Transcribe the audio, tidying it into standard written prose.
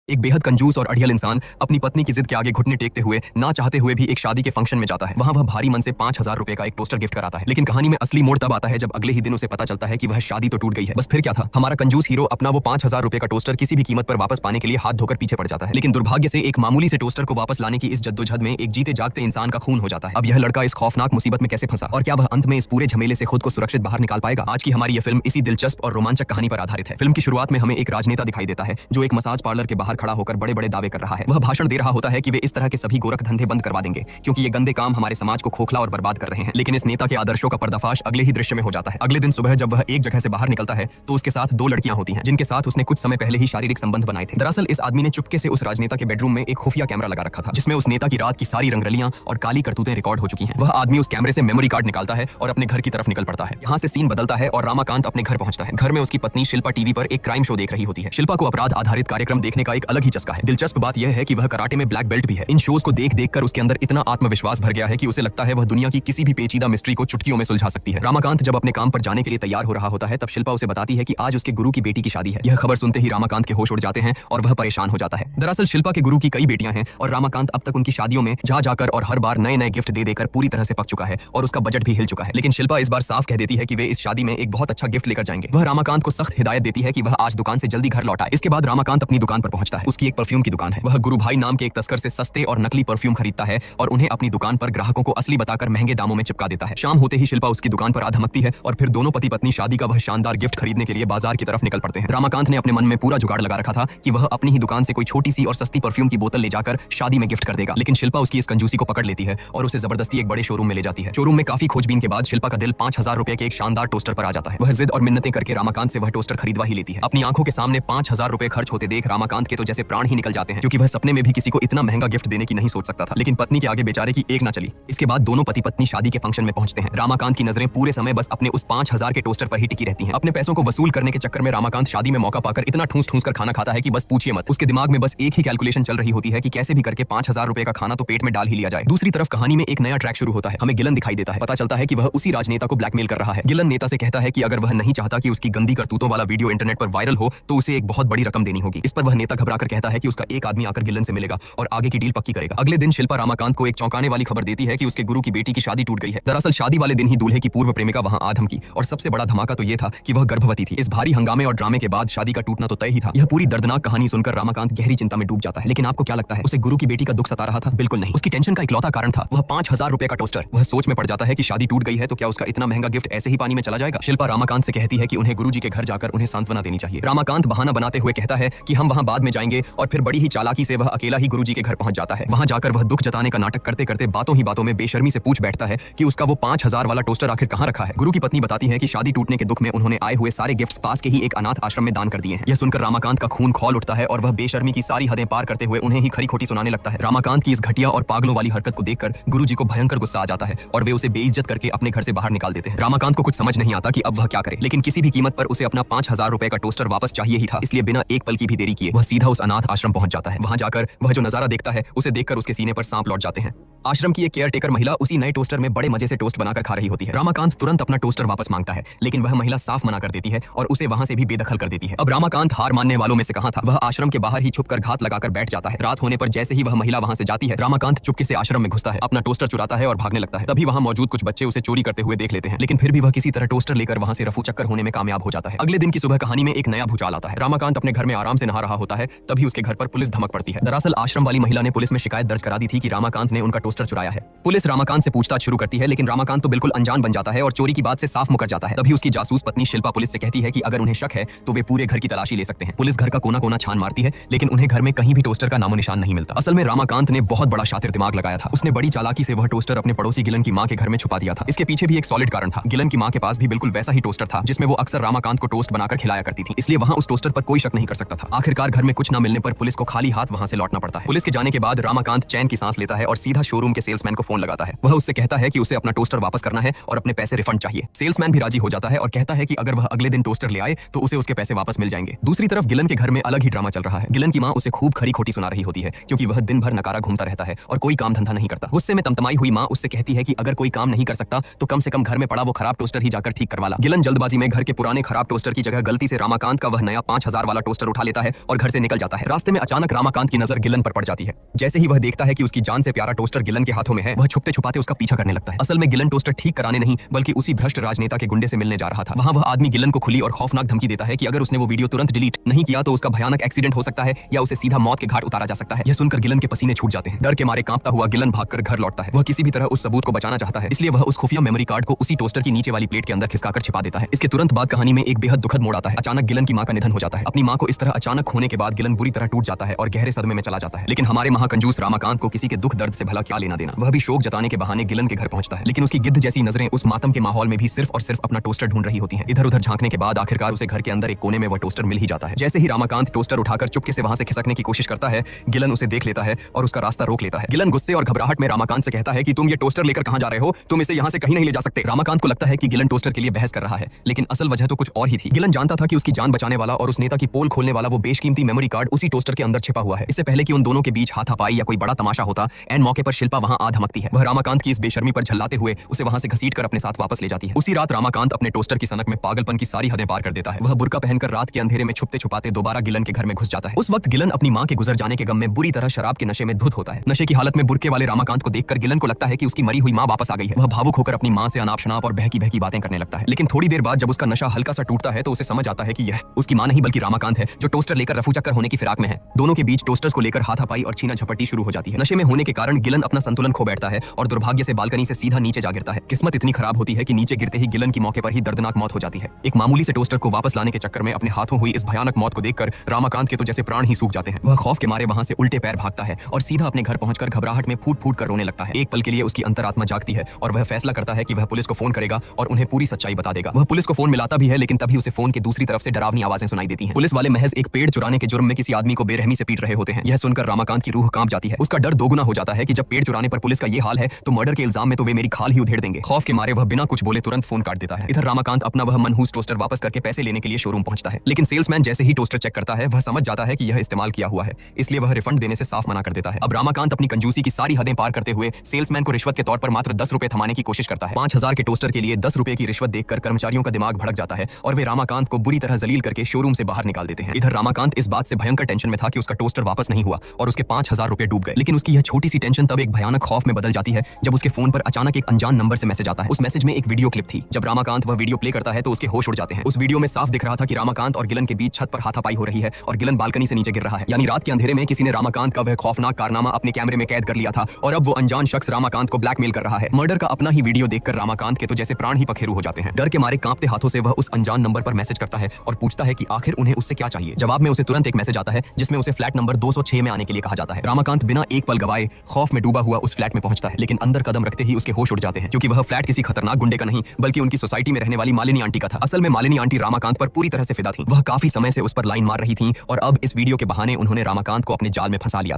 एक बेहद कंजूस और अड़ियल इंसान अपनी पत्नी की जिद के आगे घुटने टेकते हुए ना चाहते हुए भी एक शादी के फंक्शन में जाता है। वहां वह भारी मन से 5,000 रुपए का एक टोस्टर गिफ्ट कराता है। लेकिन कहानी में असली मोड़ तब आता है जब अगले ही दिन उसे पता चलता है कि वह शादी तो टूट गई है। बस फिर क्या था, हमारा कंजूस हीरो अपना वो 5,000 रुपए का टोस्टर किसी भी कीमत पर वापस पाने के लिए हाथ धोकर पीछे पड़ जाता है। लेकिन दुर्भाग्य से एक मामूली से टोस्टर को वापस लाने की इस जद्दोजहद में एक जीते जागते इंसान का खून हो जाता है। अब यह लड़का इस खौफनाक मुसीबत में कैसे फंसा और क्या वह अंत में इस पूरे झमेले से खुद को सुरक्षित बाहर निकाल पाएगा? आज की हमारी यह फिल्म इसी दिलचस्प और रोमांचक कहानी पर आधारित है। फिल्म की शुरुआत में हमें एक राजनेता दिखाई देता है जो एक मसाज पार्लर के बाहर खड़ा होकर बड़े बड़े दावे कर रहा है। वह भाषण दे रहा होता है कि वे इस तरह के सभी गोरख धंधे बंद करवा देंगे क्योंकि ये गंदे काम हमारे समाज को खोखला और बर्बाद कर रहे हैं। लेकिन इस नेता के आदर्शों का पर्दाफाश अगले ही दृश्य में हो जाता है। अगले दिन सुबह जब वह एक जगह से बाहर निकलता है तो उसके साथ दो लड़कियां होती हैं जिनके साथ उसने कुछ समय पहले ही शारीरिक संबंध बनाए थे। दरअसल इस आदमी ने चुपके से उस राजनेता के बेडरूम में एक खुफिया कैमरा लगा रखा था जिसमें उस नेता की रात की सारी रंगरलियां और काली करतूतें रिकॉर्ड हो चुकी हैं। वह आदमी उस कैमरे से मेमोरी कार्ड निकालता है और अपने घर की तरफ निकल पड़ता है। यहाँ से सीन बदलता है और रामाकांत अपने घर पहुंचता है। घर में उसकी पत्नी शिल्पा टीवी पर एक क्राइम शो देख रही होती है। शिल्पा को अपराध आधारित कार्यक्रम देखने का एक अलग ही चस्का है। दिलचस्प बात यह है कि वह कराटे में ब्लैक बेल्ट भी है। इन शोज को देख देखकर उसके अंदर इतना आत्मविश्वास भर गया है कि उसे लगता है वह दुनिया की किसी भी पेचीदा मिस्ट्री को चुटकियों में सुलझा सकती है। रामाकांत जब अपने काम पर जाने के लिए तैयार हो रहा होता है तब शिल्पा उसे बताती है कि आज उसके गुरु की बेटी की शादी है। यह खबर सुनते ही रामाकांत के होश उड़ जाते हैं और वह परेशान हो जाता है। दरअसल शिल्पा के गुरु की कई बेटियां हैं और रामाकांत अब तक उनकी शादियों में जा जाकर और हर बार नए नए गिफ्ट दे देकर पूरी तरह से पक चुका है और उसका बजट भी हिल चुका है। लेकिन शिल्पा इस बार साफ कह देती है कि वे इस शादी में एक बहुत अच्छा गिफ्ट लेकर जाएंगे। वह रामाकांत को सख्त हिदायत देती है कि वह आज दुकान से जल्दी घर लौट आए। इसके बाद रामाकांत अपनी दुकान पर पहुंचता है। उसकी एक परफ्यूम की दुकान है। वह गुरु भाई नाम के एक तस्कर से सस्ते और नकली परफ्यूम खरीदता है और उन्हें अपनी दुकान पर ग्राहकों को असली बताकर महंगे दामों में चिपका देता है। शाम होते ही शिल्पा उसकी दुकान पर आ धमकती है और फिर दोनों पति पत्नी शादी का वह शानदार गिफ्ट खरीदने के लिए बाजार की तरफ निकल पड़ते हैं। रामाकांत ने अपने मन में पूरा जुगाड़ लगा रखा था कि वह अपनी ही दुकान से कोई छोटी सी और सस्ती परफ्यूम की बोतल ले जाकर शादी में गिफ्ट कर देगा। लेकिन शिल्पा उसकी इस कंजूसी को पकड़ लेती है और उसे जबरदस्ती एक बड़े शोरूम में ले जाती है। शोरूम में काफी खोजबीन के बाद शिल्पा का दिल 5,000 रुपए के एक शानदार टोस्टर पर आ जाता है। वह जिद और मिन्नतें करके रामाकांत से वह टोस्टर खरीदवा ही लेती है। अपनी आंखों के सामने 5,000 रुपए खर्च होते देख रामाकांत के तो जैसे प्राण ही निकल जाते हैं क्योंकि वह सपने में भी किसी को इतना महंगा गिफ्ट देने की नहीं सोच सकता था। लेकिन पत्नी के आगे बेचारे की एक ना चली। इसके बाद दोनों पति पत्नी शादी के फंक्शन में पहुंचते हैं। रामाकांत की नजरें पूरे समय बस अपने उस 5,000 के टोस्टर पर ही टिकी रहती हैं। अपने पैसों को वसूल करने के चक्कर में रामाकांत शादी में मौका पाकर इतना ठूस ठूस कर खाना खाता है कि बस पूछिए मत। उसके दिमाग में बस एक ही कैलकुलेशन चल रही होती है कि कैसे भी करके 5,000 रुपए का खाना तो पेट में डाल ही लिया जाए। दूसरी तरफ कहानी में एक नया ट्रैक शुरू होता है। हमें गिलन दिखाई देता है। पता चलता है कि वह उसी राजनेता को ब्लैकमेल कर रहा है। गिलन नेता से कहता है कि अगर वह नहीं चाहता कि उसकी गंदी करतूतों वाला वीडियो इंटरनेट पर वायरल हो तो उसे एक बहुत बड़ी रकम देनी होगी। इस पर वह नेता घबराकर कहता है कि उसका एक आदमी आकर गिलन से मिलेगा और आगे की डील पक्की करेगा। अगले दिन शिल्पा रामाकांत को एक चौंकाने वाली खबर देती है कि उसके गुरु की बेटी की शादी टूट गई है। दरअसल शादी वाले दिन ही दूल्हे की पूर्व प्रेमिका वहां आ धमकी और सबसे बड़ा धमाका तो यह था कि वह गर्भवती थी। इस भारी हंगामे और ड्रामे के बाद शादी का टूटना तो तय ही था। यह पूरी दर्दनाक कहानी सुनकर रामाकांत गहरी चिंता में डूब जाता है। लेकिन आपको क्या लगता है, उसे गुरु की बेटी का दुख सता रहा था? बिल्कुल नहीं। उसकी टेंशन का इकलौता कारण था वह 5,000 रुपए का टोस्टर। वह सोच में पड़ जाता है कि शादी टूट गई है तो क्या उसका इतना महंगा गिफ्ट ऐसे ही पानी में चला जाएगा? शिल्पा रामाकांत से कहती है कि उन्हें गुरुजी के घर जाकर उन्हें सांत्वना देनी चाहिए। रामाकांत बहाना बनाते हुए कहता है कि हम वहां बाद में जाएंगे और फिर बड़ी ही चालाकी से वह अकेला ही गुरुजी के घर पहुंच जाता है। वहां जाकर वह दुख जताने का नाटक करते करते बातों ही बातों में बेशर्मी से पूछ बैठता है कि उसका वो 5,000 वाला टोस्टर आखिर कहां रखा है। गुरु की पत्नी बताती है कि शादी टूटने के दुख में उन्होंने आए हुए सारे गिफ्ट्स पास के ही एक अनाथ आश्रम में दान कर दिए हैं। यह सुनकर रामाकांत का खून खौल उठता है और वह बेशर्मी की सारी हदें पार करते हुए उन्हें ही खरी खोटी सुनाने लगता है। रामाकांत की इस घटिया और पागलों वाली हरकत को देखकर गुरुजी को भयंकर गुस्सा आ जाता है और वे उसे बेइज्जत करके अपने घर से बाहर निकाल देते हैं। रामाकांत को कुछ समझ नहीं आता कि अब वह क्या करे, लेकिन किसी भी कीमत पर उसे अपना 5,000 रुपए का टोस्टर वापस चाहिए ही था। इसलिए बिना एक पल की भी देरी किए वह सीधा उस अनाथ आश्रम पहुंच जाता है। वहां जाकर वह जो नजारा देखता है उसे देखकर उसके सीने पर सांप लौट जाते हैं। आश्रम की एक केयर टेकर महिला उसी नए टोस्टर में बड़े मजे से टोस्ट बनाकर खा रही होती है। रामाकांत तुरंत अपना टोस्टर वापस मांगता है लेकिन वह महिला साफ मना कर देती है और उसे वहां से भी बेदखल कर देती है। अब रामाकांत हार मानने वालों में से कहां था। वह आश्रम के बाहर ही छुपकर घात लगाकर बैठ जाता है। रात होने पर जैसे ही वह महिला वहां से जाती है रामाकांत चुपके से आश्रम में घुसता है, अपना टोस्टर चुराता है और भागने लगता है। तभी वहां मौजूद कुछ बच्चे उसे चोरी करते हुए देख लेते हैं लेकिन फिर भी वह किसी तरह टोस्टर लेकर वहां से रफू चक्कर होने में कामयाब हो जाता है। अगले दिन की सुबह कहानी में एक नया भूचाल आता है। रामाकांत अपने घर में आराम से नहा रहा होता है तभी उसके घर पर पुलिस धमक पड़ती है। दरअसल आश्रम वाली महिला ने पुलिस में शिकायत दर्ज करा दी थी कि रामाकांत ने उनका टोस्टर चुराया है। पुलिस रामाकांत से पूछताछ शुरू करती है लेकिन रामाकांत तो बिल्कुल अनजान बन जाता है और चोरी की बात से साफ मुकर जाता है। तभी उसकी जासूस पत्नी शिल्पा पुलिस से कहती है कि अगर उन्हें शक है तो वे पूरे घर की तलाशी ले सकते हैं। पुलिस घर का कोना कोना छान मारती है लेकिन उन्हें घर में कहीं भी टोस्टर का नामो निशान नहीं मिलता। असल में रामाकांत ने बहुत बड़ा शातिर दिमाग लगाया था। उसने बड़ी चालाकी से वह टोस्टर अपने पड़ोसी गिलन की मां के घर में छुपा दिया था। इसके पीछे भी एक सॉलिड कारण था। गिलन की मां के पास भी बिल्कुल वैसा ही टोस्टर था जिसमें वो अक्सर रामाकांत को टोस्ट बनाकर खिलाया करती थी, इसलिए वहां उस टोस्टर पर कोई शक नहीं कर सकता था। आखिरकार घर में कुछ न मिलने पर पुलिस को खाली हाथ वहां से लौटना पड़ता है। पुलिस के जाने के बाद रामाकांत चैन की सांस लेता है और सीधा शोरूम के सेल्समैन को फोन लगाता है। वह उससे कहता है कि उसे अपना टोस्टर वापस करना है और अपने पैसे रिफंड चाहिए। सेल्समैन भी राजी हो जाता है और कहता है कि अगर वह अगले दिन टोस्टर ले आए तो उसे उसके पैसे वापस मिल जाएंगे। दूसरी तरफ गिलन के घर में अलग ही ड्रामा चल रहा है। गिलन की मां उसे खूब खरी खोटी सुना रही होती है क्योंकि वह दिन भर नकारा घूमता रहता है और कोई काम धंधा नहीं करता। गुस्से में तमतमाई हुई मां उससे कहती है कि अगर कोई काम नहीं कर सकता तो कम से कम घर में पड़ा वो खराब टोस्टर ही जाकर ठीक करवा ला। गिलन जल्दबाजी में घर के पुराने खराब टोस्टर की जगह गलती से रामाकांत का वह नया 5,000 वाला टोस्टर उठा लेता है और घर से निकल जाता है। रास्ते में अचानक रामाकांत की नजर गिलन पर पड़ जाती है। जैसे ही वह देखता है कि उसकी जान से प्यारा टोस्टर गिलन के हाथों में है, वह छुपते छुपाते उसका पीछा करने लगता है। असल में गिलन टोस्टर ठीक कराने नहीं बल्कि उसी भ्रष्ट राजनेता के गुंडे से मिलने जा रहा था। वहां वह आदमी गिलन को खुली और खौफनाक धमकी देता है कि अगर उसने वो वीडियो तुरंत डिलीट नहीं किया तो उसका भयानक एक्सीडेंट हो सकता है या उसे सीधा मौत के घाट उतारा जा सकता है। यह सुनकर गिलन के पसीने छूट जाते हैं। डर के मारे कांपता हुआ गिलन भागकर घर लौटता है। वह किसी भी तरह उस सबूत को बचाना चाहता है, इसलिए वह उस खुफिया मेमोरी कार्ड को उसी टोस्टर की नीचे वाली प्लेट के अंदर खिसकाकर छिपा देता है। इसके तुरंत बाद कहानी में एक बेहद दुखद मोड़ आता है। अचानक गिलन की मां का निधन हो जाता है। अपनी मां को इस तरह अचानक खोने के बाद गिलन बुरी तरह टूट जाता है और गहरे सदमे में चला जाता है। लेकिन हमारे महाकंजूस रामाकांत को किसी के दुख दर्द से भला क्या लेना देना। वह भी शोक जताने के बहाने गिलन के घर पहुंचता है, लेकिन उसकी गिद्ध जैसी नजरें उस मातम के माहौल में भी सिर्फ और सिर्फ अपना टोस्टर ढूंढ रही होती हैं। इधर उधर झांकने के बाद आखिरकार उसे घर के अंदर एक कोने में वह टोस्टर मिल ही जाता है। जैसे ही रामाकांत टोस्टर उठाकर चुपके से वहां से खिसकने की कोशिश करता है, गिलन उसे देख लेता है और उसका रास्ता रोक लेता है। गिलन गुस्से और घबराहट में रामाकांत से कहता है कि तुम ये टोस्टर लेकर कहां जा रहे हो? तुम इसे यहां से कहीं नहीं ले जा सकते। रामाकांत को लगता है कि गिलन टोस्टर के लिए बहस कर रहा है, लेकिन असल वजह तो कुछ और ही थी। गिलन जानता था कि उसकी जान बचाने वाला और उस नेता की पोल खोलने वाला वो बेशकीमती मेमोरी कार्ड उसी टोस्टर के अंदर छिपा हुआ है। इससे पहले कि उन दोनों के बीच हाथापाई या कोई बड़ा तमाशा होता, एन मौके पर शिल्पा वहां आ धमकती है। वह रामाकांत की इस बेशर्मी पर झल्लाते हुए उसे वहां से घसीटकर अपने साथ वापस ले जाती है। उसी रात रामाकांत अपने टोस्टर की सनक में पागलपन की सारी हदें पार कर देता है। वह बुर्का पहनकर रात के अंधेरे में छुपते छुपाते दोबारा गिलन के घर में घुस जाता है। उस वक्त गिलन अपनी मां के गुजर जाने के गम में बुरी तरह शराब के नशे में धुत होता है। नशे की हालत में बुर्के वाले रामाकांत को देखकर गिलन को लगता है कि उसकी मरी हुई मां वापस आ गई है। वह भावुक होकर अपनी मां से अनाप शनाप और बहकी बहकी बातें करने लगता है। लेकिन थोड़ी देर बाद जब उसका नशा हल्का सा टूटता है तो उसे समझ आता है कि यह उसकी मां नहीं बल्कि रामाकांत है, जो टोस्टर लेकर रफू चक्कर होने की फिराक में है। दोनों के बीच टोस्टर्स को लेकर हाथापाई और छीना झपटी शुरू हो जाती है। नशे में होने के कारण गिलन अपना संतुलन खो बैठता है और दुर्भाग्य से बालकनी से सीधा नीचे जा गिरता है। किस्मत इतनी खराब होती है कि नीचे गिरते ही गिलन की मौके पर ही दर्दनाक मौत हो जाती है। एक मामूली से टोस्टर को वापस लाने के चक्कर में अपने हाथों हुई इस भयानक मौत को देखकर रामाकांत के तो जैसे प्राण ही सूख जाते हैं। वह खौफ के मारे वहां से उल्टे पैर भागता है और सीधा अपने घर पहुंचकर घबराहट में फूट फूट कर रोने लगता है। एक पल के लिए उसकी अंतरात्मा जागती है और वह फैसला करता है कि वह पुलिस को फोन करेगा और उन्हें पूरी सच्चाई बता देगा। वह पुलिस को फोन मिलाता भी है, लेकिन तभी उसे फोन के दूसरी तरफ से डरावनी आवाजें सुनाई देती हैं। पुलिस वाले महज एक पेड़ चुराने के जुर्म में किसी आदमी को बेरहमी से पीट रहे होते हैं। यह सुनकर रामाकांत की रूह कांप जाती है। उसका डर दोगुना हो जाता है कि जब पेड़ चुराने पर पुलिस का ये हाल है तो मर्डर के इल्जाम में तो वे मेरी खाल ही उधेड़ देंगे। खौफ के मारे वह बिना कुछ बोले तुरंत फोन काट देता है। इधर रामाकांत अपना वह मनहूस टोस्टर वापस करके पैसे लेने के लिए शोरूम पहुंचता है, लेकिन सेल्समैन जैसे ही टोस्टर चेक करता है वह समझ जाता है कि यह इस्तेमाल किया हुआ है, इसलिए वह रिफंड देने से साफ मना कर देता है। अब रामाकांत अपनी कंजूसी की सारी हदें पार करते हुए सेल्समैन को रिश्वत के तौर पर मात्र 10 रुपए थमाने की कोशिश करता है। 5000 के टोस्टर के लिए 10 रुपए की रिश्वत देखकर कर्मचारियों का दिमाग भड़क जाता है और वे रामाकांत को बुरी तरह जलील करके शोरूम से बाहर निकाल देते हैं। इधर रामाकांत इस बात से भयंकर टेंशन में था कि उसका टोस्टर वापस नहीं हुआ और उसके 5000 रुपए डूब गए। लेकिन उसकी यह छोटी सी टेंशन तब एक भयानक खौफ में बदल जाती है जब उसके फोन पर अचानक एक अनजान नंबर से मैसेज आता है। उस मैसेज में एक वीडियो क्लिप थी। जब रामाकांत वह वीडियो प्ले करता है तो उसके होश उड़ जाते हैं। उस वीडियो में साफ दिख रहा था कि रामाकांत और गिलन के बीच छत पर हाथापाई हो रही है और गिलन बालकनी से नीचे गिर रहा है। यानी रात के अंधेरे में किसी ने रामाकांत का वह खौफनाक कारनामा अपने कैमरे में कैद कर लिया था और अब वो अनजान शख्स रामाकांत को ब्लैकमेल कर रहा है। मर्डर का अपना ही वीडियो देखकर रामाकांत के तो जैसे प्राण ही पखेरु हो जाते हैं। डर के मारे कांपते हाथों से वह उस अनजान नंबर पर मैसेज करता है और पूछता है कि आखिर उन्हें उससे क्या चाहिए। जवाब में उसे तुरंत एक मैसेज आता है जिसमें उसे फ्लैट नंबर 206 में आने के लिए कहा जाता है। रामाकांत बिना एक पल गवाए खौफ में डूबा हुआ उस फ्लैट में पहुंचता है, लेकिन अंदर कदम रखते ही उसके होश उड़ जाते हैं, क्योंकि वह फ्लैट किसी खतरनाक गुंडे का नहीं बल्कि उनकी सोसाइटी में रहने वाली मालिनी आंटी का था। असल में मालिनी आंटी रामाकांत पर पूरी तरह से फिदा थी। वह काफी समय से उस पर लाइन मार रही थी और अब इस वीडियो के बहाने उन्होंने रामाकांत को अपने जाल में फंसा लिया।